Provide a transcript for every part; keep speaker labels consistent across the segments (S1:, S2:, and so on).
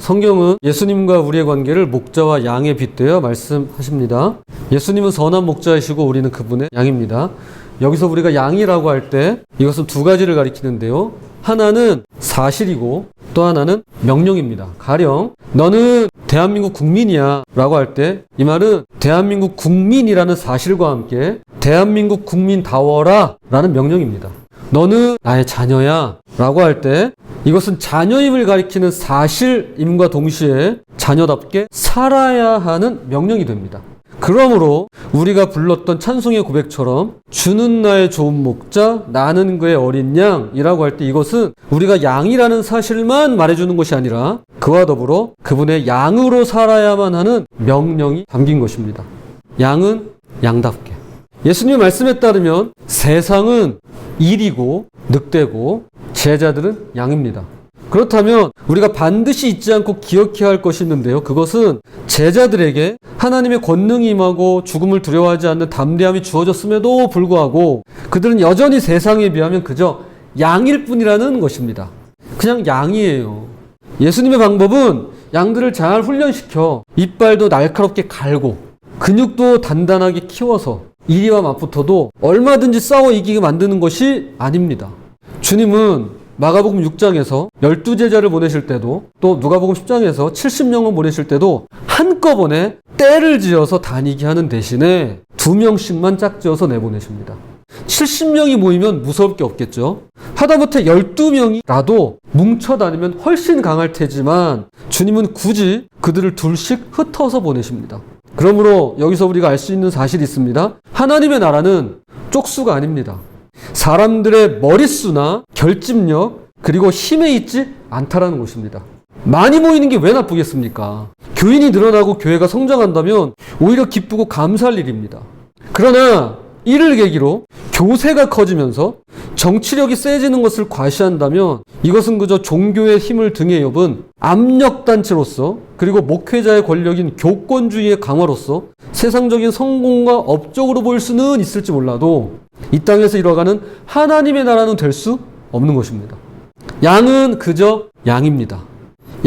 S1: 성경은 예수님과 우리의 관계를 목자와 양에 빗대어 말씀하십니다. 예수님은 선한 목자이시고 우리는 그분의 양입니다. 여기서 우리가 양이라고 할 때 이것은 두 가지를 가리키는데요. 하나는 사실이고 또 하나는 명령입니다. 가령 너는 대한민국 국민이야 라고 할 때 이 말은 대한민국 국민이라는 사실과 함께 대한민국 국민다워라 라는 명령입니다. 너는 나의 자녀야 라고 할 때 이것은 자녀임을 가리키는 사실임과 동시에 자녀답게 살아야 하는 명령이 됩니다. 그러므로 우리가 불렀던 찬송의 고백처럼 주는 나의 좋은 목자 나는 그의 어린 양이라고 할 때 이것은 우리가 양이라는 사실만 말해주는 것이 아니라 그와 더불어 그분의 양으로 살아야만 하는 명령이 담긴 것입니다. 양은 양답게. 예수님의 말씀에 따르면 세상은 일이고 늑대고 제자들은 양입니다. 그렇다면 우리가 반드시 잊지 않고 기억해야 할 것이 있는데요. 그것은 제자들에게 하나님의 권능이 임하고 죽음을 두려워하지 않는 담대함이 주어졌음에도 불구하고 그들은 여전히 세상에 비하면 그저 양일 뿐이라는 것입니다. 그냥 양이에요. 예수님의 방법은 양들을 잘 훈련시켜 이빨도 날카롭게 갈고 근육도 단단하게 키워서 이리와 맞붙어도 얼마든지 싸워 이기게 만드는 것이 아닙니다. 주님은 마가복음 6장에서 12제자를 보내실 때도 또 누가복음 10장에서 70명을 보내실 때도 한꺼번에 떼를 지어서 다니게 하는 대신에 2명씩만 짝지어서 내보내십니다. 70명이 모이면 무서울 게 없겠죠. 하다못해 12명이라도 뭉쳐 다니면 훨씬 강할 테지만 주님은 굳이 그들을 둘씩 흩어서 보내십니다. 그러므로 여기서 우리가 알 수 있는 사실이 있습니다. 하나님의 나라는 쪽수가 아닙니다. 사람들의 머릿수나 결집력 그리고 힘에 있지 않다라는 것입니다. 많이 모이는 게 왜 나쁘겠습니까? 교인이 늘어나고 교회가 성장한다면 오히려 기쁘고 감사할 일입니다. 그러나 이를 계기로 교세가 커지면서 정치력이 세지는 것을 과시한다면 이것은 그저 종교의 힘을 등에 업은 압력단체로서 그리고 목회자의 권력인 교권주의의 강화로서 세상적인 성공과 업적으로 보일 수는 있을지 몰라도 이 땅에서 이뤄가는 하나님의 나라는 될 수 없는 것입니다. 양은 그저 양입니다.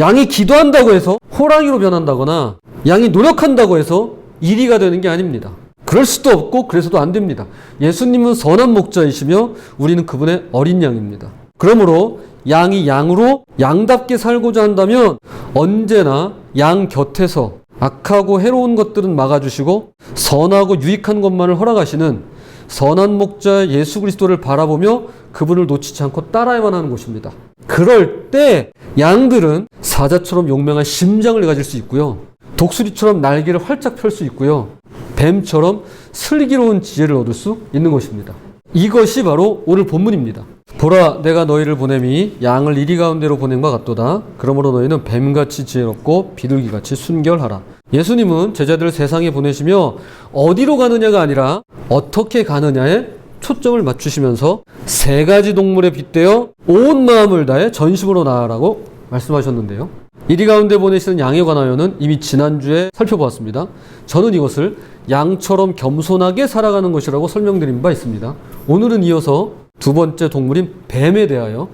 S1: 양이 기도한다고 해서 호랑이로 변한다거나 양이 노력한다고 해서 이리가 되는 게 아닙니다. 그럴 수도 없고 그래서도 안 됩니다. 예수님은 선한 목자이시며 우리는 그분의 어린 양입니다. 그러므로 양이 양으로 양답게 살고자 한다면 언제나 양 곁에서 악하고 해로운 것들은 막아주시고 선하고 유익한 것만을 허락하시는 선한 목자 예수 그리스도를 바라보며 그분을 놓치지 않고 따라야만 하는 것입니다. 그럴 때 양들은 사자처럼 용맹한 심장을 가질 수 있고요. 독수리처럼 날개를 활짝 펼 수 있고요. 뱀처럼 슬기로운 지혜를 얻을 수 있는 것입니다. 이것이 바로 오늘 본문입니다. 보라 내가 너희를 보냄이 양을 이리 가운데로 보낸 바 같도다. 그러므로 너희는 뱀같이 지혜롭고 비둘기같이 순결하라. 예수님은 제자들을 세상에 보내시며 어디로 가느냐가 아니라 어떻게 가느냐에 초점을 맞추시면서 세 가지 동물에 빗대어 온 마음을 다해 전심으로 나아라고 말씀하셨는데요. 이리 가운데 보내시는 양에 관하여는 이미 지난주에 살펴보았습니다. 저는 이것을 양처럼 겸손하게 살아가는 것이라고 설명드린 바 있습니다. 오늘은 이어서 두 번째 동물인 뱀에 대하여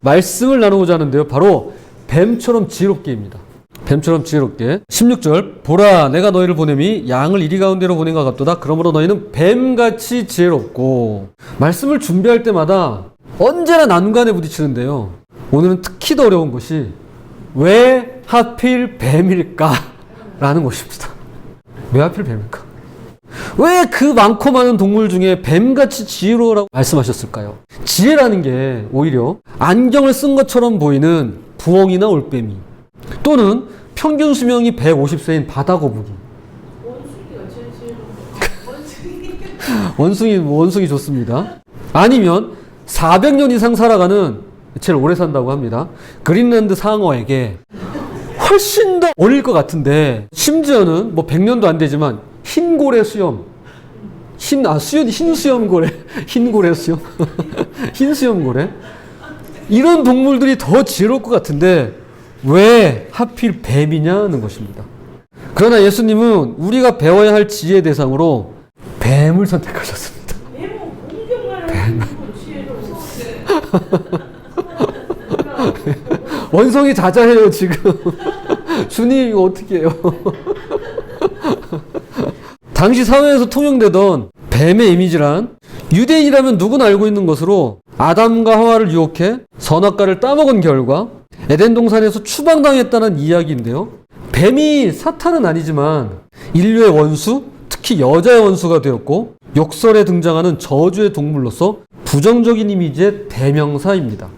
S1: 말씀을 나누고자 하는데요. 바로 뱀처럼 지혜롭게입니다. 뱀처럼 지혜롭게. 16절 보라 내가 너희를 보냄이 양을 이리 가운데로 보낸 것 같도다. 그러므로 너희는 뱀같이 지혜롭고. 말씀을 준비할 때마다 언제나 난관에 부딪히는데요. 오늘은 특히 더 어려운 것이 왜 하필 뱀일까? 라는 것입니다. 왜 하필 뱀일까? 왜 그 많고 많은 동물 중에 뱀같이 지혜로우라고 말씀하셨을까요? 지혜라는 게 오히려 안경을 쓴 것처럼 보이는 부엉이나 올빼미 또는 평균 수명이 150세인 바다거북이 원숭이 좋습니다. 아니면 400년 이상 살아가는 제일 오래 산다고 합니다. 그린란드 상어에게 훨씬 더 어릴 것 같은데 심지어는 뭐 100년도 안 되지만 흰고래 수염 흰수염고래 흰고래 수염 흰수염고래 이런 동물들이 더 지혜로울 것 같은데 왜 하필 뱀이냐는 것입니다. 그러나 예수님은 우리가 배워야 할 지혜 대상으로 뱀을 선택하셨습니다. 뱀. 원성이 자자해요 지금. 주님 이거 어떻게 해요? 당시 사회에서 통용되던 뱀의 이미지란 유대인이라면 누구나 알고 있는 것으로 아담과 하와를 유혹해 선악과를 따먹은 결과 에덴 동산에서 추방당했다는 이야기인데요. 뱀이 사탄은 아니지만 인류의 원수, 특히 여자의 원수가 되었고 욕설에 등장하는 저주의 동물로서 부정적인 이미지의 대명사입니다.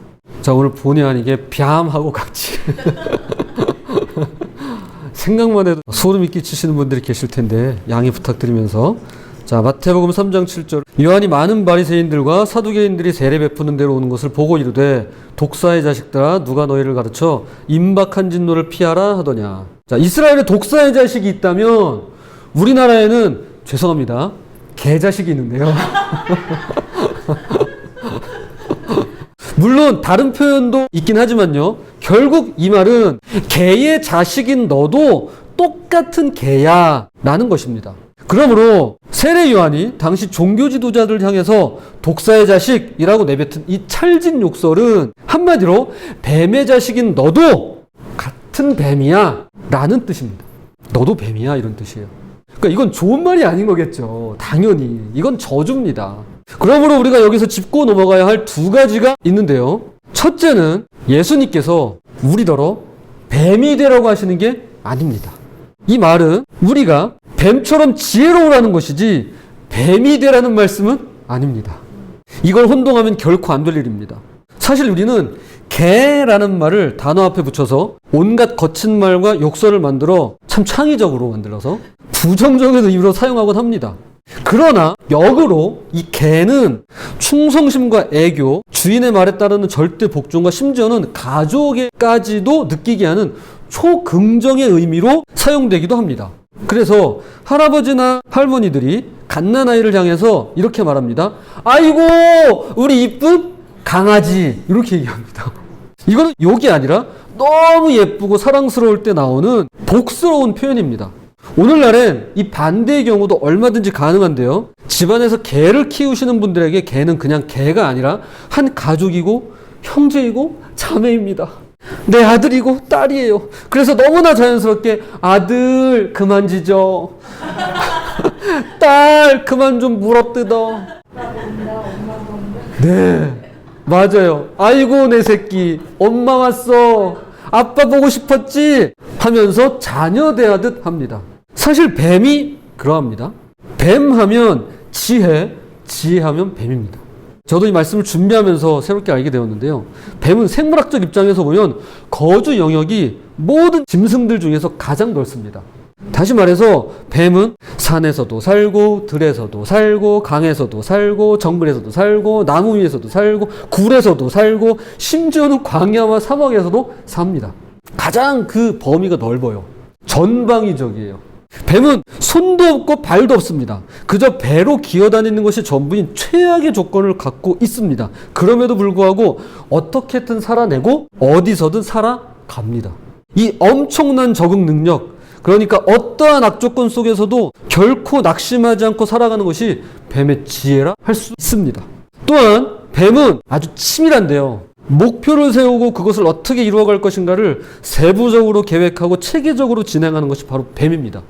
S1: 자, 오늘 본의 아니게 뱀하고 같이 생각만 해도 소름이 끼치시는 분들이 계실 텐데 양해 부탁드리면서, 자, 마태복음 3장 7절, 요한이 많은 바리새인들과 사두개인들이 세례 베푸는 데로 오는 것을 보고 이르되 독사의 자식들아 누가 너희를 가르쳐 임박한 진노를 피하라 하더냐. 자, 이스라엘에 독사의 자식이 있다면 우리나라에는 죄송합니다, 개자식이 있는데요. 물론 다른 표현도 있긴 하지만요, 결국 이 말은 개의 자식인 너도 똑같은 개야 라는 것입니다. 그러므로 세례 요한이 당시 종교 지도자들을 향해서 독사의 자식이라고 내뱉은 이 찰진 욕설은 한마디로 뱀의 자식인 너도 같은 뱀이야 라는 뜻입니다. 너도 뱀이야 이런 뜻이에요. 그러니까 이건 좋은 말이 아닌 거겠죠. 당연히 이건 저주입니다. 그러므로 우리가 여기서 짚고 넘어가야 할 두 가지가 있는데요. 첫째는 예수님께서 우리더러 뱀이 되라고 하시는 게 아닙니다. 이 말은 우리가 뱀처럼 지혜로우라는 것이지 뱀이 되라는 말씀은 아닙니다. 이걸 혼동하면 결코 안 될 일입니다. 사실 우리는 개라는 말을 단어 앞에 붙여서 온갖 거친 말과 욕설을 만들어 참 창의적으로 만들어서 부정적인 의미로 사용하곤 합니다. 그러나 역으로 이 개는 충성심과 애교, 주인의 말에 따르는 절대 복종과 심지어는 가족에까지도 느끼게 하는 초긍정의 의미로 사용되기도 합니다. 그래서 할아버지나 할머니들이 갓난아이를 향해서 이렇게 말합니다. 아이고 우리 이쁜 강아지, 이렇게 얘기합니다. 이거는 욕이 아니라 너무 예쁘고 사랑스러울 때 나오는 복스러운 표현입니다. 오늘날엔 이 반대의 경우도 얼마든지 가능한데요. 집안에서 개를 키우시는 분들에게 개는 그냥 개가 아니라 한 가족이고 형제이고 자매입니다. 내 아들이고 딸이에요. 그래서 너무나 자연스럽게 아들 그만 짖어, 딸 그만 좀 물어뜯어. 네, 맞아요. 아이고 내 새끼 엄마 왔어, 아빠 보고 싶었지 하면서 자녀 대하듯 합니다. 사실 뱀이 그러합니다. 뱀 하면 지혜, 지혜하면 뱀입니다. 저도 이 말씀을 준비하면서 새롭게 알게 되었는데요. 뱀은 생물학적 입장에서 보면 거주 영역이 모든 짐승들 중에서 가장 넓습니다. 다시 말해서 뱀은 산에서도 살고 들에서도 살고 강에서도 살고 정글에서도 살고 나무 위에서도 살고 굴에서도 살고 심지어는 광야와 사막에서도 삽니다. 가장 그 범위가 넓어요. 전방위적이에요. 뱀은 손도 없고 발도 없습니다. 그저 배로 기어다니는 것이 전부인 최악의 조건을 갖고 있습니다. 그럼에도 불구하고 어떻게든 살아내고 어디서든 살아갑니다. 이 엄청난 적응 능력, 그러니까 어떠한 악조건 속에서도 결코 낙심하지 않고 살아가는 것이 뱀의 지혜라 할 수 있습니다. 또한 뱀은 아주 치밀한데요. 목표를 세우고 그것을 어떻게 이루어갈 것인가를 세부적으로 계획하고 체계적으로 진행하는 것이 바로 뱀입니다.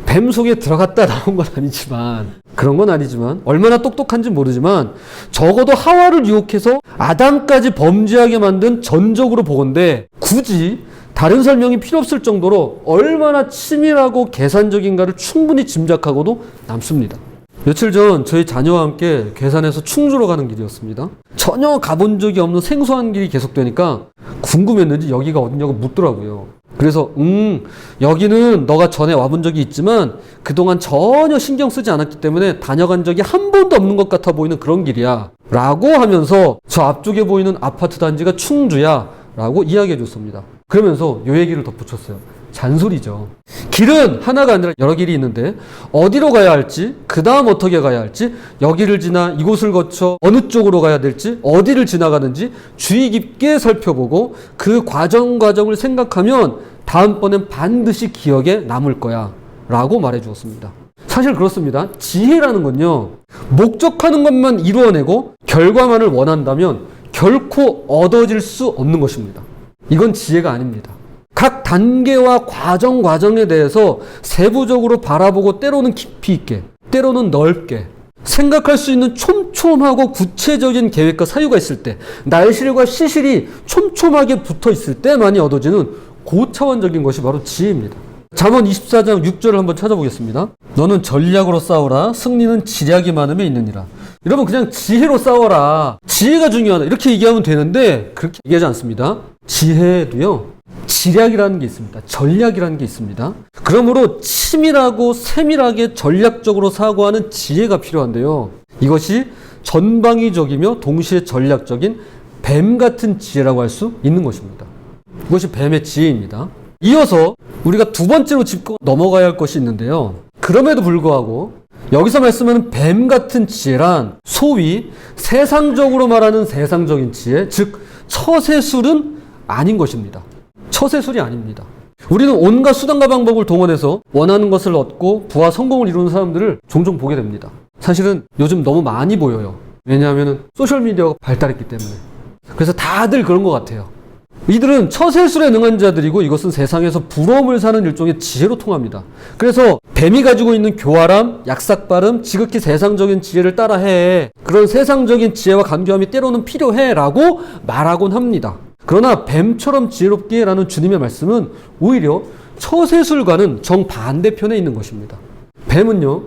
S1: 뱀 속에 들어갔다 나온 건 아니지만, 그런 건 아니지만, 얼마나 똑똑한지 모르지만 적어도 하와를 유혹해서 아담까지 범죄하게 만든 전적으로 보건대 굳이 다른 설명이 필요 없을 정도로 얼마나 치밀하고 계산적인가를 충분히 짐작하고도 남습니다. 며칠 전 저희 자녀와 함께 괴산에서 충주로 가는 길이었습니다. 전혀 가본 적이 없는 생소한 길이 계속되니까 궁금했는지 여기가 어디냐고 묻더라고요. 그래서 여기는 너가 전에 와본 적이 있지만 그동안 전혀 신경 쓰지 않았기 때문에 다녀간 적이 한 번도 없는 것 같아 보이는 그런 길이야 라고 하면서 저 앞쪽에 보이는 아파트 단지가 충주야 라고 이야기해 줬습니다. 그러면서 요 얘기를 덧붙였어요. 잔소리죠. 길은 하나가 아니라 여러 길이 있는데 어디로 가야 할지, 그 다음 어떻게 가야 할지, 여기를 지나 이곳을 거쳐 어느 쪽으로 가야 될지, 어디를 지나가는지 주의 깊게 살펴보고 그 과정을 생각하면 다음번엔 반드시 기억에 남을 거야 라고 말해 주었습니다. 사실 그렇습니다. 지혜라는 건요, 목적하는 것만 이루어내고 결과만을 원한다면 결코 얻어질 수 없는 것입니다. 이건 지혜가 아닙니다. 각 단계와 과정에 대해서 세부적으로 바라보고 때로는 깊이 있게, 때로는 넓게 생각할 수 있는 촘촘하고 구체적인 계획과 사유가 있을 때, 날실과 시실이 촘촘하게 붙어 있을 때만이 얻어지는 고차원적인 것이 바로 지혜입니다. 잠언 24장 6절을 한번 찾아보겠습니다. 너는 전략으로 싸우라. 승리는 지략이 많음에 있느니라. 여러분, 그냥 지혜로 싸워라. 지혜가 중요하다. 이렇게 얘기하면 되는데 그렇게 얘기하지 않습니다. 지혜도요, 지략이라는 게 있습니다. 전략이라는 게 있습니다. 그러므로 치밀하고 세밀하게 전략적으로 사고하는 지혜가 필요한데요. 이것이 전방위적이며 동시에 전략적인 뱀 같은 지혜라고 할 수 있는 것입니다. 이것이 뱀의 지혜입니다. 이어서 우리가 두 번째로 짚고 넘어가야 할 것이 있는데요. 그럼에도 불구하고 여기서 말씀하는 뱀 같은 지혜란 소위 세상적으로 말하는 세상적인 지혜, 즉 처세술은 아닌 것입니다. 처세술이 아닙니다. 우리는 온갖 수단과 방법을 동원해서 원하는 것을 얻고 부와 성공을 이루는 사람들을 종종 보게 됩니다. 사실은 요즘 너무 많이 보여요. 왜냐하면 소셜미디어가 발달했기 때문에. 그래서 다들 그런 것 같아요. 이들은 처세술에 능한 자들이고 이것은 세상에서 부러움을 사는 일종의 지혜로 통합니다. 그래서 뱀이 가지고 있는 교활함, 약삭빠름, 지극히 세상적인 지혜를 따라해. 그런 세상적인 지혜와 간교함이 때로는 필요해 라고 말하곤 합니다. 그러나 뱀처럼 지혜롭게 라는 주님의 말씀은 오히려 처세술과는 정반대편에 있는 것입니다. 뱀은요,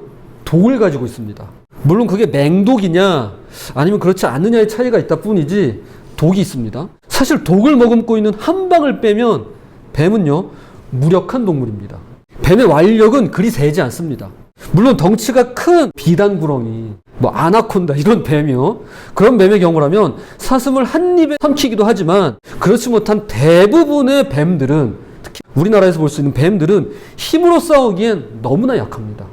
S1: 독을 가지고 있습니다. 물론 그게 맹독이냐 아니면 그렇지 않느냐의 차이가 있다 뿐이지 독이 있습니다. 사실 독을 머금고 있는 한 방을 빼면 뱀은요, 무력한 동물입니다. 뱀의 완력은 그리 세지 않습니다. 물론 덩치가 큰 비단구렁이, 아나콘다 이런 뱀이요, 그런 뱀의 경우라면 사슴을 한 입에 삼키기도 하지만 그렇지 못한 대부분의 뱀들은, 특히 우리나라에서 볼 수 있는 뱀들은 힘으로 싸우기엔 너무나 약합니다.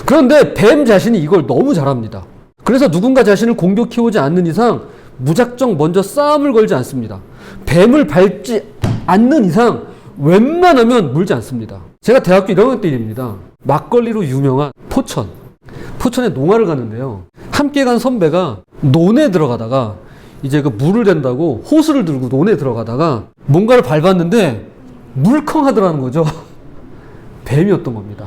S1: 그런데 뱀 자신이 이걸 너무 잘합니다. 그래서 누군가 자신을 공격해오지 않는 이상 무작정 먼저 싸움을 걸지 않습니다. 뱀을 밟지 않는 이상 웬만하면 물지 않습니다. 제가 대학교 1학년 때 일입니다. 막걸리로 유명한 포천에 농아를 가는데요. 함께 간 선배가 논에 들어가다가 이제 그 물을 댄다고 호수를 들고 논에 들어가다가 뭔가를 밟았는데 물컹하더라는 거죠. 뱀이었던 겁니다.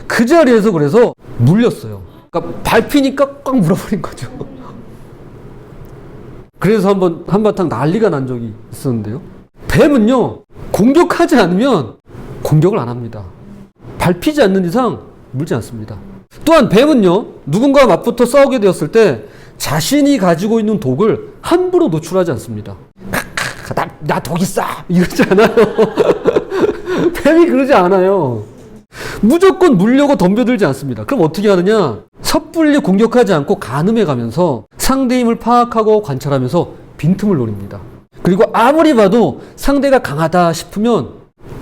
S1: 그 자리에서 그래서 물렸어요. 그러니까 밟히니까 꽉 물어버린 거죠. 그래서 한바탕 난리가 난 적이 있었는데요. 뱀은요, 공격하지 않으면 공격을 안 합니다. 밟히지 않는 이상 물지 않습니다. 또한 뱀은요, 누군가와 맞붙어 싸우게 되었을 때 자신이 가지고 있는 독을 함부로 노출하지 않습니다. 나 독 있어! 이러지 않아요. 뱀이 그러지 않아요. 무조건 물려고 덤벼들지 않습니다. 그럼 어떻게 하느냐? 섣불리 공격하지 않고 가늠해 가면서 상대의 힘을 파악하고 관찰하면서 빈틈을 노립니다. 그리고 아무리 봐도 상대가 강하다 싶으면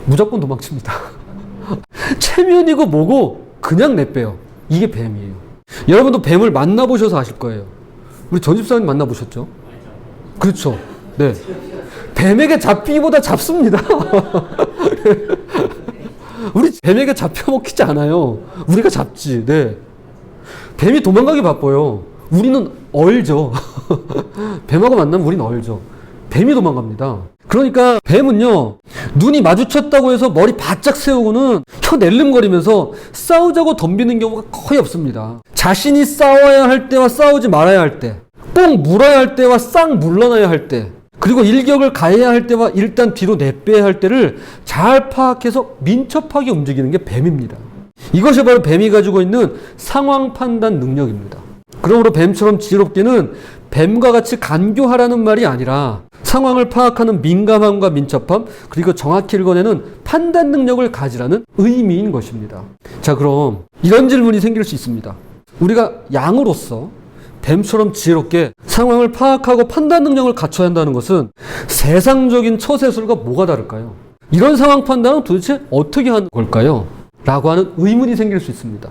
S1: 무조건 도망칩니다. 체면이고 뭐고 그냥 내빼요. 이게 뱀이에요. 여러분도 뱀을 만나보셔서 아실 거예요. 우리 전집사님 만나보셨죠? 그렇죠. 네. 뱀에게 잡히기보다 잡습니다. 우리 뱀에게 잡혀먹히지 않아요. 우리가 잡지. 네. 뱀이 도망가기 바빠요. 우리는 얼죠. 뱀하고 만나면 우리는 얼죠. 뱀이 도망갑니다. 그러니까 뱀은요, 눈이 마주쳤다고 해서 머리 바짝 세우고는 혀 낼름거리면서 싸우자고 덤비는 경우가 거의 없습니다. 자신이 싸워야 할 때와 싸우지 말아야 할 때, 꼭 물어야 할 때와 싹 물러나야 할 때, 그리고 일격을 가해야 할 때와 일단 뒤로 내빼야 할 때를 잘 파악해서 민첩하게 움직이는 게 뱀입니다. 이것이 바로 뱀이 가지고 있는 상황 판단 능력입니다. 그러므로 뱀처럼 지혜롭게는 뱀과 같이 간교하라는 말이 아니라 상황을 파악하는 민감함과 민첩함, 그리고 정확히 읽어내는 판단 능력을 가지라는 의미인 것입니다. 자, 그럼 이런 질문이 생길 수 있습니다. 우리가 양으로서 뱀처럼 지혜롭게 상황을 파악하고 판단 능력을 갖춰야 한다는 것은 세상적인 처세술과 뭐가 다를까요? 이런 상황 판단은 도대체 어떻게 하는 걸까요? 라고 하는 의문이 생길 수 있습니다.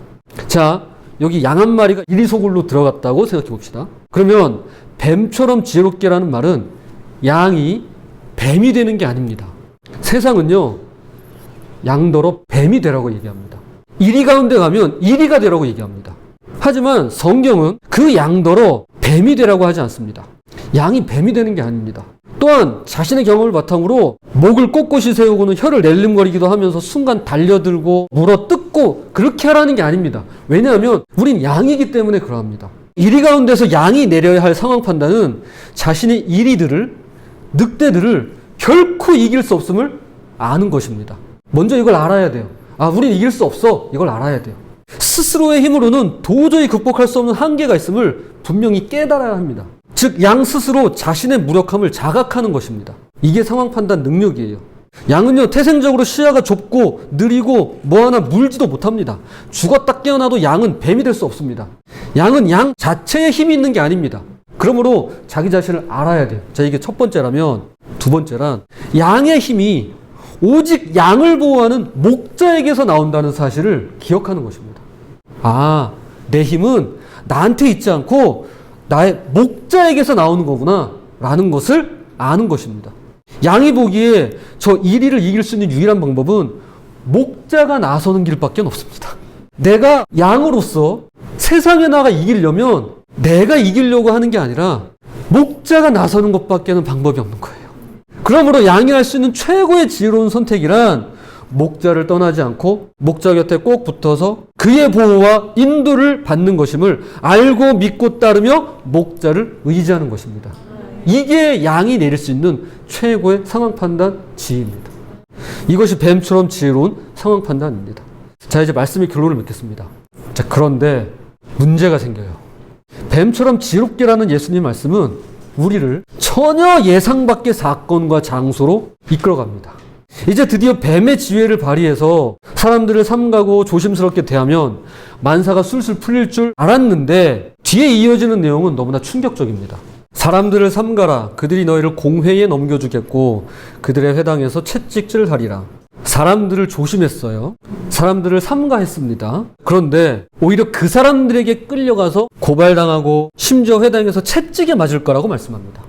S1: 자, 여기 양 한 마리가 이리소굴로 들어갔다고 생각해 봅시다. 그러면 뱀처럼 지혜롭게라는 말은 양이 뱀이 되는 게 아닙니다. 세상은요, 양더러 뱀이 되라고 얘기합니다. 이리 가운데 가면 이리가 되라고 얘기합니다. 하지만 성경은 그 양더러 뱀이 되라고 하지 않습니다. 양이 뱀이 되는 게 아닙니다. 또한 자신의 경험을 바탕으로 목을 꼿꼿이 세우고는 혀를 낼름거리기도 하면서 순간 달려들고 물어뜯고 그렇게 하라는 게 아닙니다. 왜냐하면 우린 양이기 때문에 그러합니다. 이리 가운데서 양이 내려야 할 상황 판단은 자신이 이리들을, 늑대들을 결코 이길 수 없음을 아는 것입니다. 먼저 이걸 알아야 돼요. 우린 이길 수 없어. 이걸 알아야 돼요. 스스로의 힘으로는 도저히 극복할 수 없는 한계가 있음을 분명히 깨달아야 합니다. 즉, 양 스스로 자신의 무력함을 자각하는 것입니다. 이게 상황 판단 능력이에요. 양은요, 태생적으로 시야가 좁고 느리고 뭐 하나 물지도 못합니다. 죽었다 깨어나도 양은 뱀이 될 수 없습니다. 양은 양 자체에 힘이 있는 게 아닙니다. 그러므로 자기 자신을 알아야 돼요. 자, 이게 첫 번째라면, 두 번째란 양의 힘이 오직 양을 보호하는 목자에게서 나온다는 사실을 기억하는 것입니다. 내 힘은 나한테 있지 않고 나의 목자에게서 나오는 거구나 라는 것을 아는 것입니다. 양이 보기에 저 이리를 이길 수 있는 유일한 방법은 목자가 나서는 길밖에 없습니다. 내가 양으로서 세상에 나가 이기려면 내가 이기려고 하는 게 아니라 목자가 나서는 것밖에는 방법이 없는 거예요. 그러므로 양이 할 수 있는 최고의 지혜로운 선택이란 목자를 떠나지 않고 목자 곁에 꼭 붙어서 그의 보호와 인도를 받는 것임을 알고 믿고 따르며 목자를 의지하는 것입니다. 이게 양이 내릴 수 있는 최고의 상황 판단 지혜입니다. 이것이 뱀처럼 지혜로운 상황 판단입니다. 자, 이제 말씀의 결론을 맺겠습니다. 자, 그런데 문제가 생겨요. 뱀처럼 지혜롭게라는 예수님 말씀은 우리를 전혀 예상 밖의 사건과 장소로 이끌어갑니다. 이제 드디어 뱀의 지혜를 발휘해서 사람들을 삼가고 조심스럽게 대하면 만사가 술술 풀릴 줄 알았는데 뒤에 이어지는 내용은 너무나 충격적입니다. 사람들을 삼가라. 그들이 너희를 공회에 넘겨주겠고 그들의 회당에서 채찍질 하리라. 사람들을 조심했어요. 사람들을 삼가했습니다. 그런데 오히려 그 사람들에게 끌려가서 고발당하고 심지어 회당에서 채찍에 맞을 거라고 말씀합니다.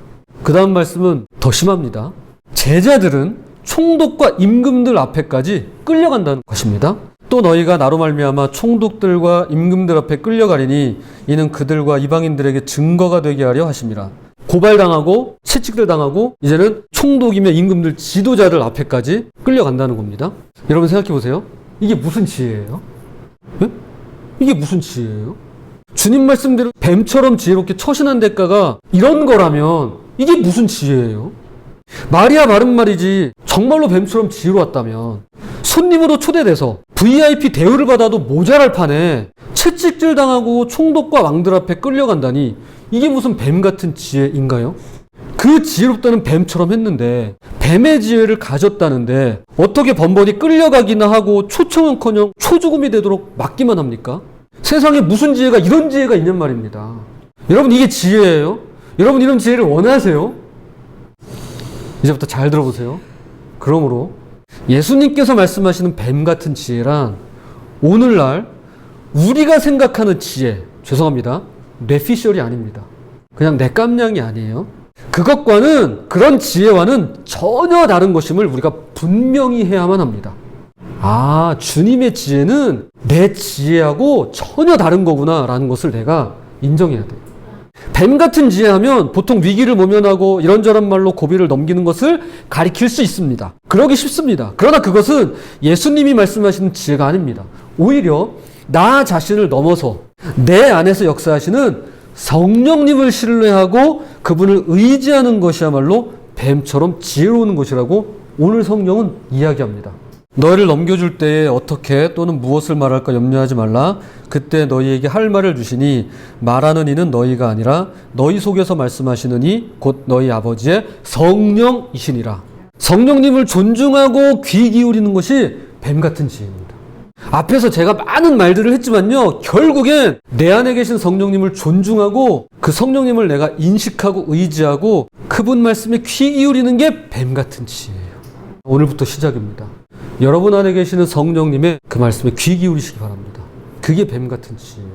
S1: 그 다음 말씀은 더 심합니다. 제자들은 총독과 임금들 앞에까지 끌려간다는 것입니다. 또 너희가 나로 말미암아 총독들과 임금들 앞에 끌려가리니 이는 그들과 이방인들에게 증거가 되게 하려 하심이라. 고발당하고 채찍들 당하고 이제는 총독이며 임금들 지도자들 앞에까지 끌려간다는 겁니다. 여러분 생각해 보세요. 이게 무슨 지혜예요? 네? 이게 무슨 지혜예요? 주님 말씀대로 뱀처럼 지혜롭게 처신한 대가가 이런 거라면 이게 무슨 지혜예요? 말이야 바른 말이지 정말로 뱀처럼 지혜로웠다면 손님으로 초대돼서 VIP 대우를 받아도 모자랄 판에 채찍질 당하고 총독과 왕들 앞에 끌려간다니 이게 무슨 뱀 같은 지혜인가요? 그 지혜롭다는 뱀처럼 했는데 뱀의 지혜를 가졌다는데 어떻게 번번이 끌려가기나 하고 초청은커녕 초죽음이 되도록 막기만 합니까? 세상에 무슨 지혜가 이런 지혜가 있냔 말입니다. 여러분 이게 지혜예요? 여러분 이런 지혜를 원하세요? 이제부터 잘 들어보세요. 그러므로 예수님께서 말씀하시는 뱀 같은 지혜란 오늘날 우리가 생각하는 지혜, 죄송합니다. 뇌피셜이 아닙니다. 그냥 내 깜냥이 아니에요. 그것과는 그런 지혜와는 전혀 다른 것임을 우리가 분명히 해야만 합니다. 주님의 지혜는 내 지혜하고 전혀 다른 거구나 라는 것을 내가 인정해야 돼요. 뱀 같은 지혜하면 보통 위기를 모면하고 이런저런 말로 고비를 넘기는 것을 가리킬 수 있습니다. 그러기 쉽습니다. 그러나 그것은 예수님이 말씀하시는 지혜가 아닙니다. 오히려 나 자신을 넘어서 내 안에서 역사하시는 성령님을 신뢰하고 그분을 의지하는 것이야말로 뱀처럼 지혜로운 것이라고 오늘 성경은 이야기합니다. 너희를 넘겨줄 때에 어떻게 또는 무엇을 말할까 염려하지 말라. 그때 너희에게 할 말을 주시니 말하는 이는 너희가 아니라 너희 속에서 말씀하시는 이 곧 너희 아버지의 성령이시니라. 성령님을 존중하고 귀 기울이는 것이 뱀 같은 지혜입니다. 앞에서 제가 많은 말들을 했지만요, 결국엔 내 안에 계신 성령님을 존중하고 그 성령님을 내가 인식하고 의지하고 그분 말씀에 귀 기울이는 게 뱀 같은 지혜예요. 오늘부터 시작입니다. 여러분 안에 계시는 성령님의 그 말씀에 귀 기울이시기 바랍니다. 그게 뱀 같은 지혜예요.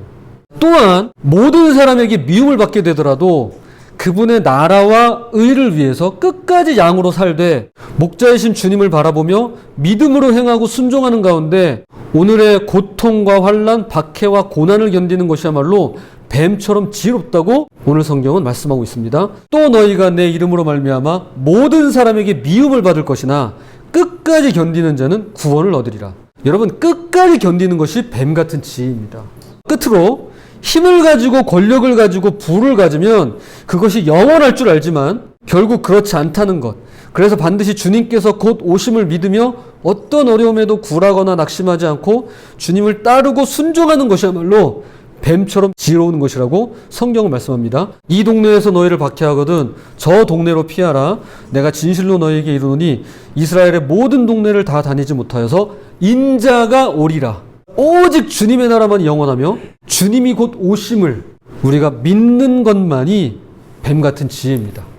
S1: 또한 모든 사람에게 미움을 받게 되더라도 그분의 나라와 의를 위해서 끝까지 양으로 살되 목자이신 주님을 바라보며 믿음으로 행하고 순종하는 가운데 오늘의 고통과 환난, 박해와 고난을 견디는 것이야말로 뱀처럼 지혜롭다고 오늘 성경은 말씀하고 있습니다. 또 너희가 내 이름으로 말미암아 모든 사람에게 미움을 받을 것이나 끝까지 견디는 자는 구원을 얻으리라. 여러분, 끝까지 견디는 것이 뱀 같은 지혜입니다. 끝으로 힘을 가지고 권력을 가지고 부를 가지면 그것이 영원할 줄 알지만 결국 그렇지 않다는 것. 그래서 반드시 주님께서 곧 오심을 믿으며 어떤 어려움에도 굴하거나 낙심하지 않고 주님을 따르고 순종하는 것이야말로 뱀처럼 지혜로운 것이라고 성경은 말씀합니다. 이 동네에서 너희를 박해하거든 저 동네로 피하라. 내가 진실로 너희에게 이르노니 이스라엘의 모든 동네를 다 다니지 못하여서 인자가 오리라. 오직 주님의 나라만이 영원하며 주님이 곧 오심을 우리가 믿는 것만이 뱀 같은 지혜입니다.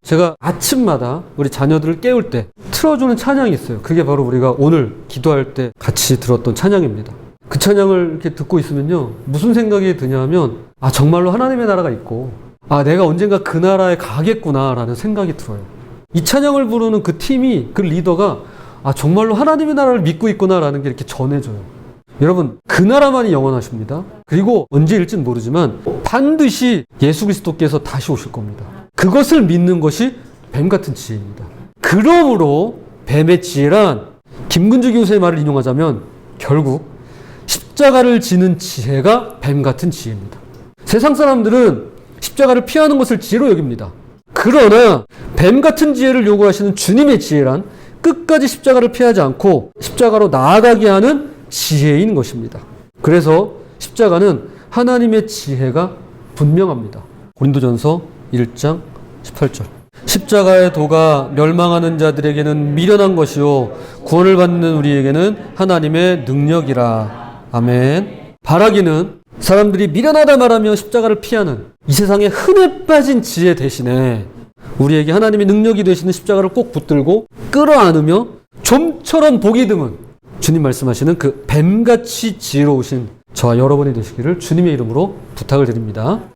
S1: 제가 아침마다 우리 자녀들을 깨울 때 틀어주는 찬양이 있어요. 그게 바로 우리가 오늘 기도할 때 같이 들었던 찬양입니다. 그 찬양을 이렇게 듣고 있으면요, 무슨 생각이 드냐 하면, 아, 정말로 하나님의 나라가 있고, 아, 내가 언젠가 그 나라에 가겠구나라는 생각이 들어요. 이 찬양을 부르는 그 팀이, 그 리더가, 아, 정말로 하나님의 나라를 믿고 있구나라는 게 이렇게 전해져요. 여러분, 그 나라만이 영원하십니다. 그리고 언제일진 모르지만 반드시 예수 그리스도께서 다시 오실 겁니다. 그것을 믿는 것이 뱀 같은 지혜입니다. 그러므로 뱀의 지혜란, 김근주 교수의 말을 인용하자면 결국 십자가를 지는 지혜가 뱀 같은 지혜입니다. 세상 사람들은 십자가를 피하는 것을 지혜로 여깁니다. 그러나 뱀 같은 지혜를 요구하시는 주님의 지혜란 끝까지 십자가를 피하지 않고 십자가로 나아가게 하는 지혜인 것입니다. 그래서 십자가는 하나님의 지혜가 분명합니다. 고린도전서 1장 18절. 십자가의 도가 멸망하는 자들에게는 미련한 것이요 구원을 받는 우리에게는 하나님의 능력이라. 아멘. 바라기는 사람들이 미련하다 말하며 십자가를 피하는 이 세상에 흔해 빠진 지혜 대신에 우리에게 하나님의 능력이 되시는 십자가를 꼭 붙들고 끌어안으며 좀처럼 복이 드문 주님 말씀하시는 그 뱀같이 지혜로우신 저와 여러분이 되시기를 주님의 이름으로 부탁을 드립니다.